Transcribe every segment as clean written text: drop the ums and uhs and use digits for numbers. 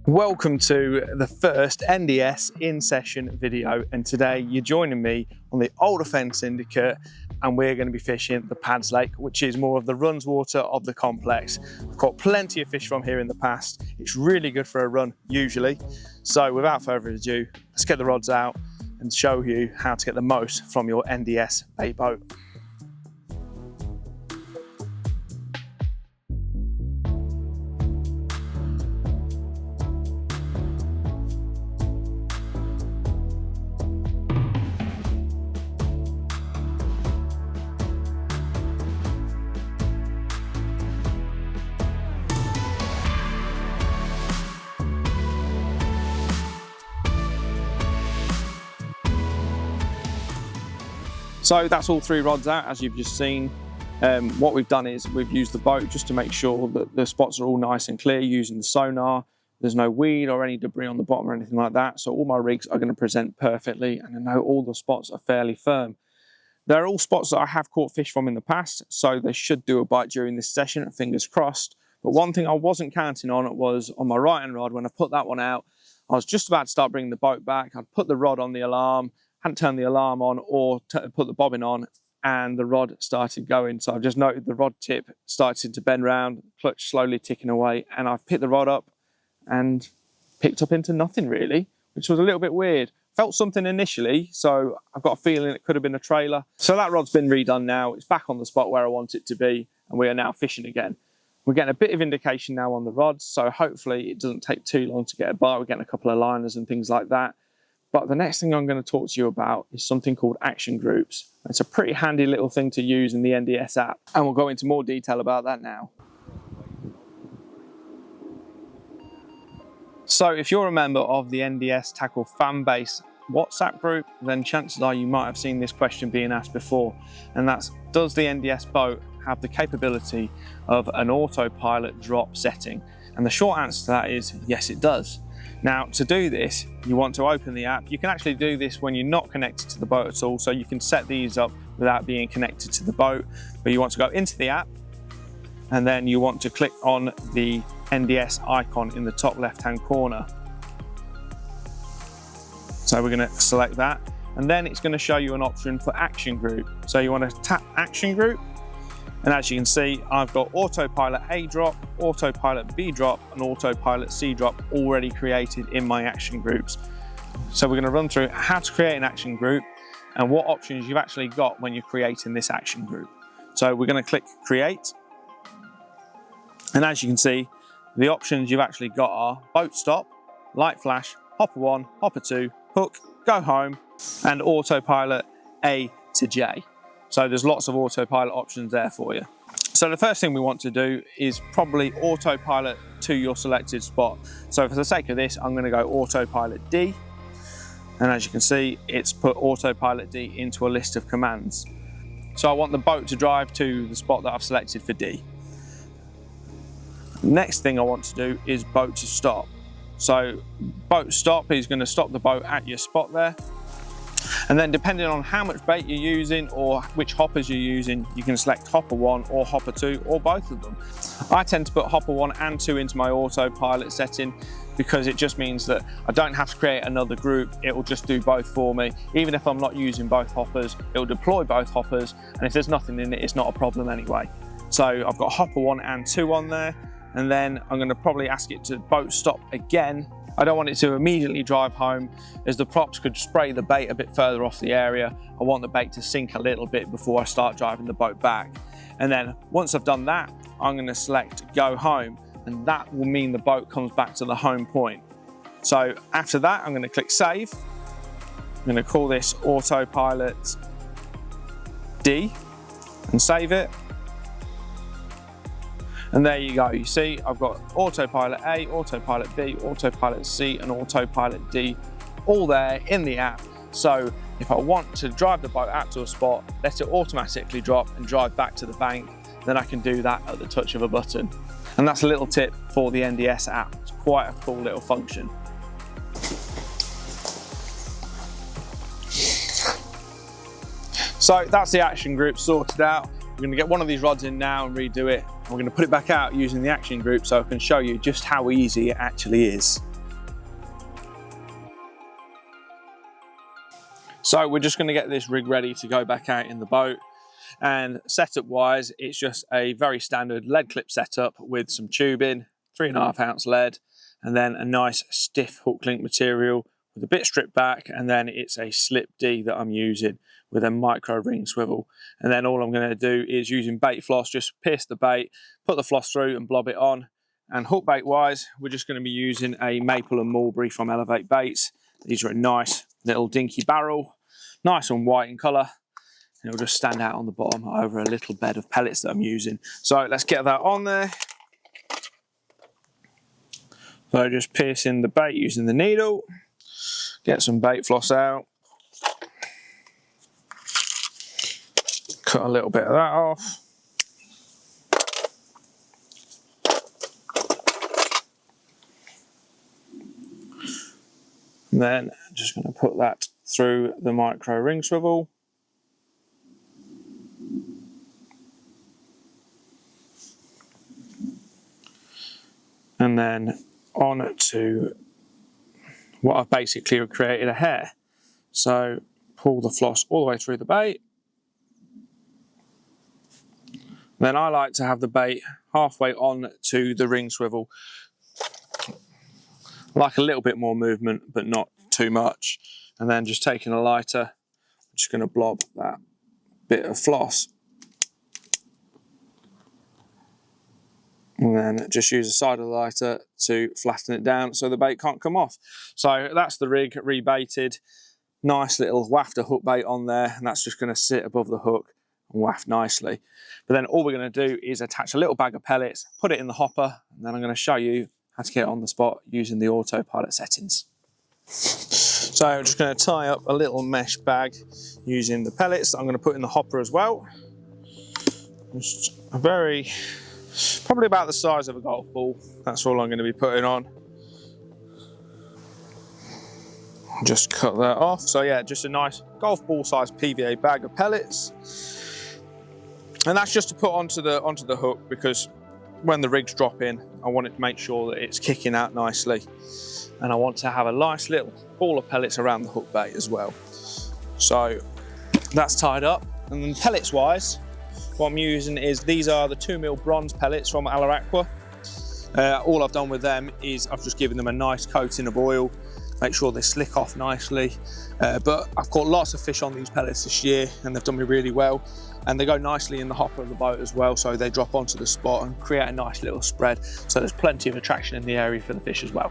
Welcome to the first NDS in session video, and today you're joining me on the Older Fen Syndicate and we're going to be fishing the Pads Lake, which is more of the runs water of the complex. I've caught plenty of fish from here in the past. It's really good for a run usually. So without further ado, let's get the rods out and show you how to get the most from your NDS bait boat. So that's all three rods out, as you've just seen. What we've done is we've used the boat just to make sure that the spots are all nice and clear using the sonar. There's no weed or any debris on the bottom or anything like that. So all my rigs are going to present perfectly, and I know all the spots are fairly firm. They're all spots that I have caught fish from in the past, so they should do a bite during this session, fingers crossed. But one thing I wasn't counting on was on my right hand rod. When I put that one out, I was just about to start bringing the boat back. I'd put the rod on the alarm, hadn't turned the alarm on or put the bobbin on, and the rod started going. So I've just noted the rod tip started to bend round, clutch slowly ticking away, and I've picked the rod up and picked up into nothing really, which was a little bit weird. Felt something initially, so I've got a feeling it could have been a trailer. So that rod's been redone now. It's back on the spot where I want it to be, and we are now fishing again. We're getting a bit of indication now on the rods, so hopefully it doesn't take too long to get a bite. We're getting a couple of liners and things like that. But the next thing I'm going to talk to you about is something called action groups. It's a pretty handy little thing to use in the NDS app, and we'll go into more detail about that now. So if you're a member of the NDS Tackle fan base WhatsApp group, then chances are you might have seen this question being asked before, and that's, does the NDS Boat have the capability of an autopilot drop setting? And the short answer to that is yes, it does. Now, to do this, you want to open the app. You can actually do this when you're not connected to the boat at all, so you can set these up without being connected to the boat. But you want to go into the app, and then you want to click on the NDS icon in the top left-hand corner. So we're going to select that, and then it's going to show you an option for action group. So you want to tap action group, and as you can see, I've got autopilot A drop, autopilot B drop, and autopilot C drop already created in my action groups. So we're going to run through how to create an action group and what options you've actually got when you're creating this action group. So we're going to click create. And as you can see, the options you've actually got are boat stop, light flash, hopper 1, hopper 2, hook, go home, and autopilot A to J. So there's lots of autopilot options there for you. So the first thing we want to do is probably autopilot to your selected spot. So for the sake of this, I'm going to go autopilot D. And as you can see, it's put autopilot D into a list of commands. So I want the boat to drive to the spot that I've selected for D. Next thing I want to do is boat to stop. So boat stop is going to stop the boat at your spot there. And then depending on how much bait you're using or which hoppers you're using, you can select hopper 1 or hopper 2 or both of them. I tend to put hopper 1 and 2 into my autopilot setting because it just means that I don't have to create another group. It will just do both for me. Even if I'm not using both hoppers, it will deploy both hoppers, and if there's nothing in it, it's not a problem anyway. So I've got hopper 1 and 2 on there, and then I'm going to probably ask it to boat stop again. I don't want it to immediately drive home, as the props could spray the bait a bit further off the area. I want the bait to sink a little bit before I start driving the boat back. And then once I've done that, I'm going to select go home, and that will mean the boat comes back to the home point. So after that, I'm going to click save. I'm going to call this autopilot D and save it. And there you go. You see, I've got autopilot A, autopilot B, autopilot C, and autopilot D all there in the app. So if I want to drive the boat out to a spot, let it automatically drop and drive back to the bank, then I can do that at the touch of a button. And that's a little tip for the NDS app. It's quite a cool little function. So that's the action group sorted out. We're going to get one of these rods in now and redo it. We're going to put it back out using the action group so I can show you just how easy it actually is. So we're just going to get this rig ready to go back out in the boat. And setup wise, it's just a very standard lead clip setup with some tubing, 3.5 ounce lead, and then a nice stiff hook link material with a bit stripped back, and then it's a slip D that I'm using with a micro ring swivel. And then all I'm going to do is using bait floss, just pierce the bait, put the floss through and blob it on. And hook bait wise, we're just going to be using a maple and mulberry from Elevate Baits. These are a nice little dinky barrel, nice and white in colour. And it'll just stand out on the bottom over a little bed of pellets that I'm using. So let's get that on there. So just piercing the bait using the needle. Get some bait floss out. Cut a little bit of that off. And then I'm just going to put that through the micro ring swivel. And then on to what I've basically created a hair. So pull the floss all the way through the bait. Then I like to have the bait halfway on to the ring swivel. I like a little bit more movement, but not too much. And then just taking a lighter, I'm just going to blob that bit of floss. And then just use the side of the lighter to flatten it down so the bait can't come off. So that's the rig rebaited. Nice little wafter hook bait on there, and that's just going to sit above the hook and waft nicely. But then all we're going to do is attach a little bag of pellets, put it in the hopper, and then I'm going to show you how to get it on the spot using the autopilot settings. So I'm just going to tie up a little mesh bag using the pellets that I'm going to put in the hopper as well. Just a very... probably about the size of a golf ball. That's all I'm going to be putting on. Just cut that off. So yeah, just a nice golf ball size PVA bag of pellets. And that's just to put onto the hook, because when the rigs drop in, I want it to make sure that it's kicking out nicely. And I want to have a nice little ball of pellets around the hook bait as well. So that's tied up. And then pellets wise, what I'm using is, these are the 2mm bronze pellets from Aqua. All I've done with them is I've just given them a nice coating of oil, make sure they slick off nicely. But I've caught lots of fish on these pellets this year, and they've done me really well. And they go nicely in the hopper of the boat as well, so they drop onto the spot and create a nice little spread. So there's plenty of attraction in the area for the fish as well.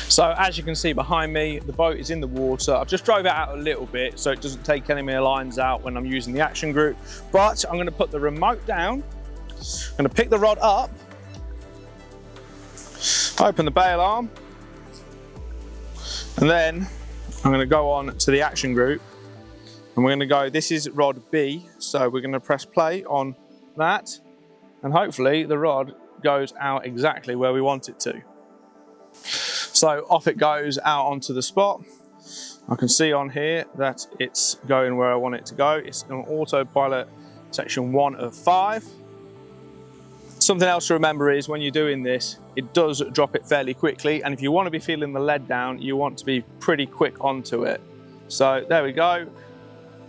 So as you can see behind me, the boat is in the water. I've just drove it out a little bit so it doesn't take any of my lines out when I'm using the action group. But I'm going to put the remote down. I'm going to pick the rod up, open the bail arm, and then I'm going to go on to the action group. And we're going to go, this is rod B, so we're going to press play on that, and hopefully the rod goes out exactly where we want it to. So off it goes out onto the spot. I can see on here that it's going where I want it to go. It's on autopilot section 1 of 5. Something else to remember is when you're doing this, it does drop it fairly quickly, and if you want to be feeling the lead down, you want to be pretty quick onto it. So there we go,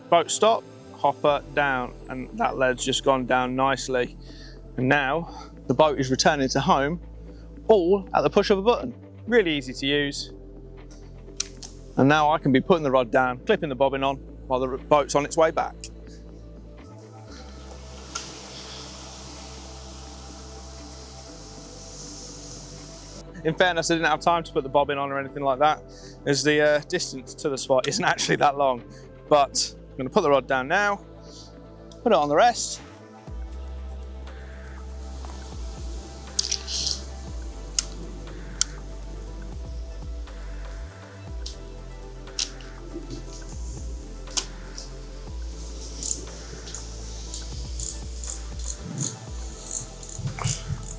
boat stop, hopper down, and that lead's just gone down nicely. And now the boat is returning to home, all at the push of a button. Really easy to use. And now I can be putting the rod down, clipping the bobbin on while the boat's on its way back. In fairness, I didn't have time to put the bobbin on or anything like that, as the distance to the spot isn't actually that long. But I'm going to put the rod down now, put it on the rest.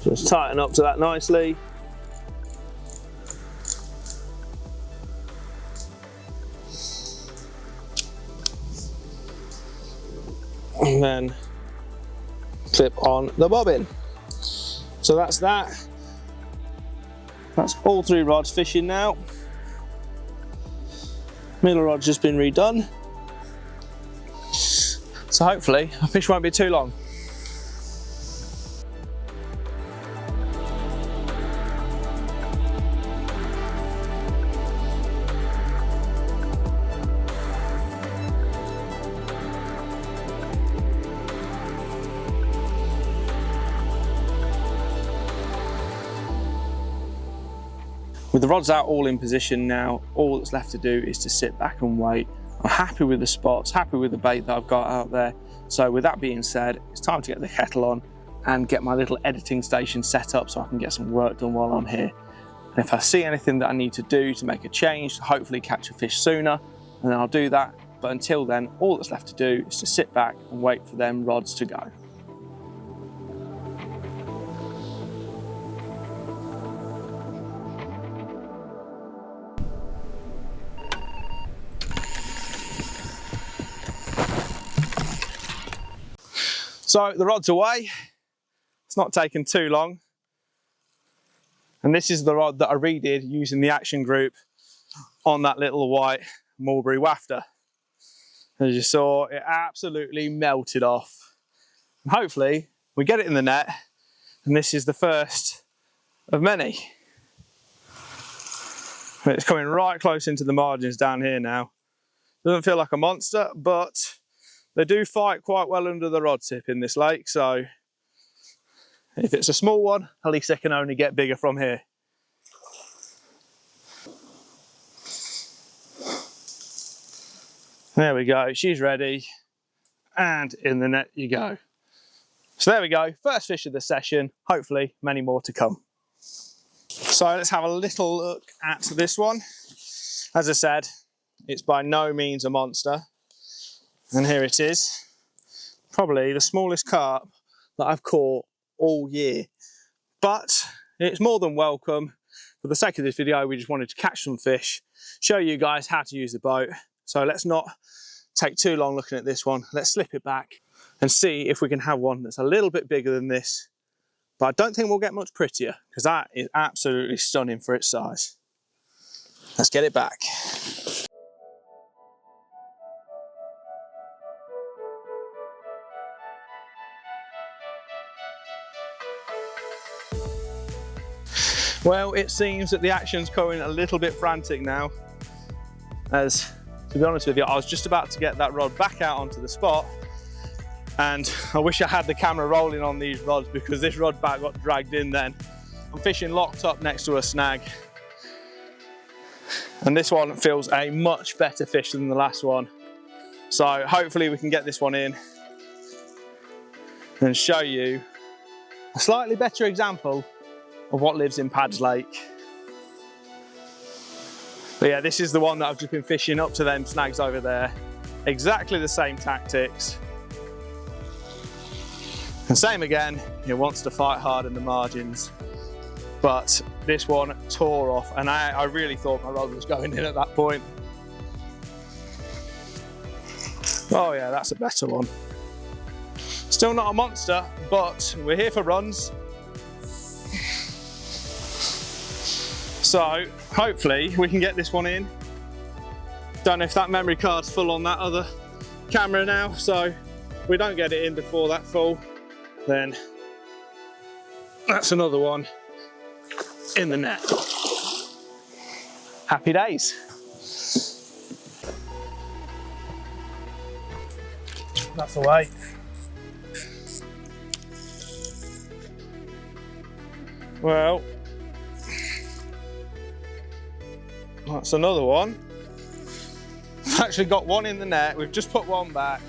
Just tighten up to that nicely. and then clip on the bobbin. So that's that. That's all 3 rods fishing now. Middle rod's just been redone. So hopefully our fish won't be too long. With the rods out all in position now, all that's left to do is to sit back and wait. I'm happy with the spots, happy with the bait that I've got out there. So with that being said, it's time to get the kettle on and get my little editing station set up so I can get some work done while I'm here. And if I see anything that I need to do to make a change, to hopefully catch a fish sooner, and then I'll do that. But until then, all that's left to do is to sit back and wait for them rods to go. So the rod's away, it's not taken too long. And this is the rod that I redid using the action group on that little white mulberry wafter. As you saw, it absolutely melted off. And hopefully we get it in the net, and this is the first of many. It's coming right close into the margins down here now. Doesn't feel like a monster, but they do fight quite well under the rod tip in this lake, so if it's a small one, at least they can only get bigger from here. There we go, she's ready, and in the net you go. So there we go, first fish of the session, hopefully many more to come. So let's have a little look at this one. As I said, it's by no means a monster. And here it is, probably the smallest carp that I've caught all year. But it's more than welcome. For the sake of this video, we just wanted to catch some fish, show you guys how to use the boat. So let's not take too long looking at this one. Let's slip it back and see if we can have one that's a little bit bigger than this. But I don't think we'll get much prettier, because that is absolutely stunning for its size. Let's get it back. Well, it seems that the action's going a little bit frantic now, as, to be honest with you, I was just about to get that rod back out onto the spot, and I wish I had the camera rolling on these rods, because this rod back got dragged in then. I'm fishing locked up next to a snag, and this one feels a much better fish than the last one. So hopefully we can get this one in and show you a slightly better example of what lives in Pad's Lake. But yeah, this is the one that I've just been fishing up to them snags over there. Exactly the same tactics. And same again, it wants to fight hard in the margins. But this one tore off, and I really thought my rod was going in at that point. Oh yeah, that's a better one. Still not a monster, but we're here for runs. So hopefully we can get this one in. Don't know if that memory card's full on that other camera now, so if we don't get it in before that's full, then that's another one in the net. Happy days. That's the way. Well, that's another one. We've actually got one in the net. We've just put one back.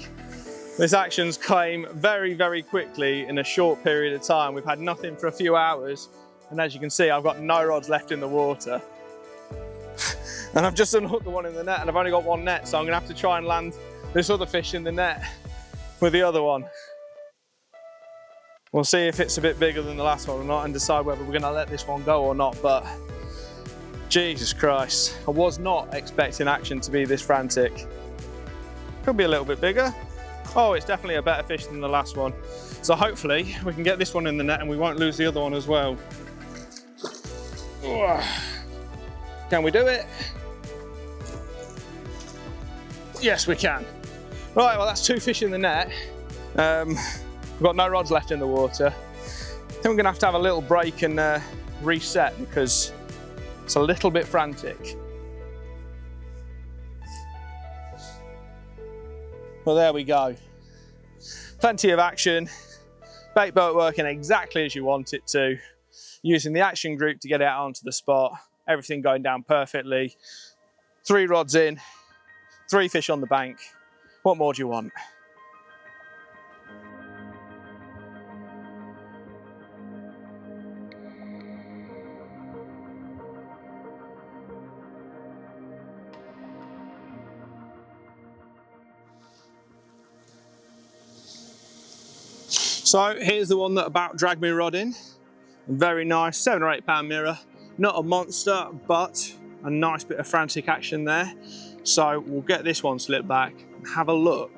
This action's came very, very quickly in a short period of time. We've had nothing for a few hours. And as you can see, I've got no rods left in the water. And I've just unhooked the one in the net, and I've only got one net. So I'm gonna have to try and land this other fish in the net with the other one. We'll see if it's a bit bigger than the last one or not, and decide whether we're gonna let this one go or not. But Jesus Christ, I was not expecting action to be this frantic. Could be a little bit bigger. Oh, it's definitely a better fish than the last one. So hopefully we can get this one in the net and we won't lose the other one as well. Can we do it? Yes, we can. Right, well, that's 2 fish in the net. We've got no rods left in the water. I think we're gonna have a little break and reset because it's a little bit frantic. Well, there we go. Plenty of action. Bait boat working exactly as you want it to. Using the action group to get it out onto the spot. Everything going down perfectly. 3 rods in, 3 fish on the bank. What more do you want? So here's the one that about dragged me rod in. Very nice, 7 or 8 pound mirror. Not a monster, but a nice bit of frantic action there. So we'll get this one slipped back and have a look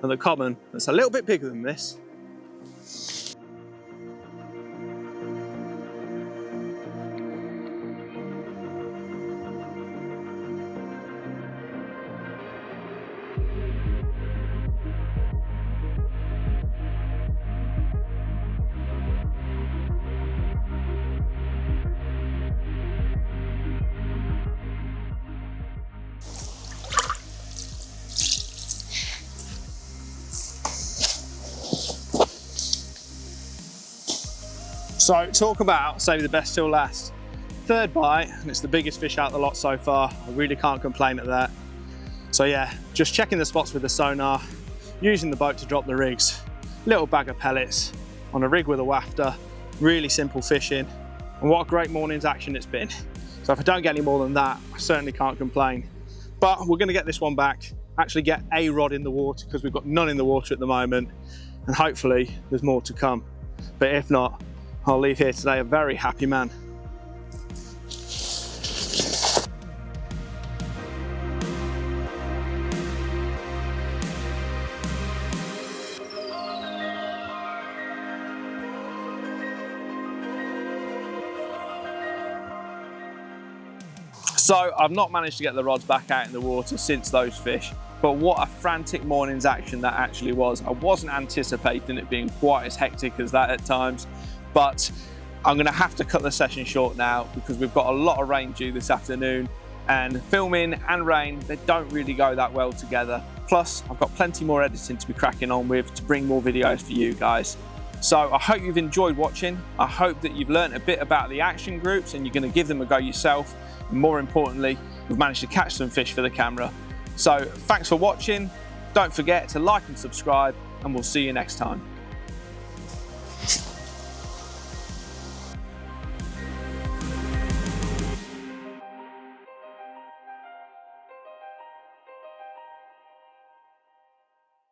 at the common that's a little bit bigger than this. So talk about save the best till last. 3rd bite, and it's the biggest fish out of the lot so far. I really can't complain at that. So yeah, just checking the spots with the sonar, using the boat to drop the rigs. Little bag of pellets on a rig with a wafter, really simple fishing. And what a great morning's action it's been. So if I don't get any more than that, I certainly can't complain. But we're gonna get this one back, actually get a rod in the water because we've got none in the water at the moment. And hopefully there's more to come. But if not, I'll leave here today a very happy man. So I've not managed to get the rods back out in the water since those fish, but what a frantic morning's action that actually was. I wasn't anticipating it being quite as hectic as that at times. But I'm gonna have to cut the session short now because we've got a lot of rain due this afternoon, and filming and rain, they don't really go that well together. Plus, I've got plenty more editing to be cracking on with to bring more videos for you guys. So I hope you've enjoyed watching. I hope that you've learned a bit about the action groups and you're gonna give them a go yourself. And more importantly, we've managed to catch some fish for the camera. So thanks for watching. Don't forget to like and subscribe, and we'll see you next time.